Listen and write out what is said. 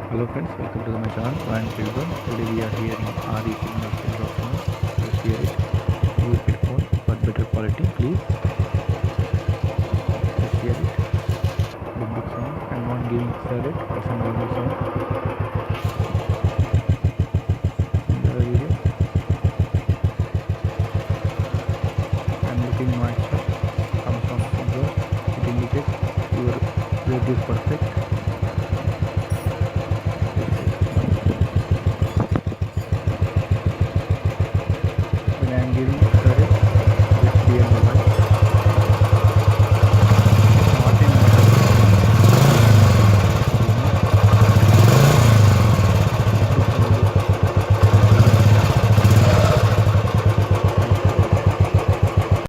Hello friends, welcome to my channel. I am Silvan. Today we are here in RE signal center of sound. Let's hear it. Use headphone for better quality, please. Let's hear it. Big sound. I'm not giving salad for some normal sound. In the video, I'm looking moisture. Some here. It indicates your weight is perfect.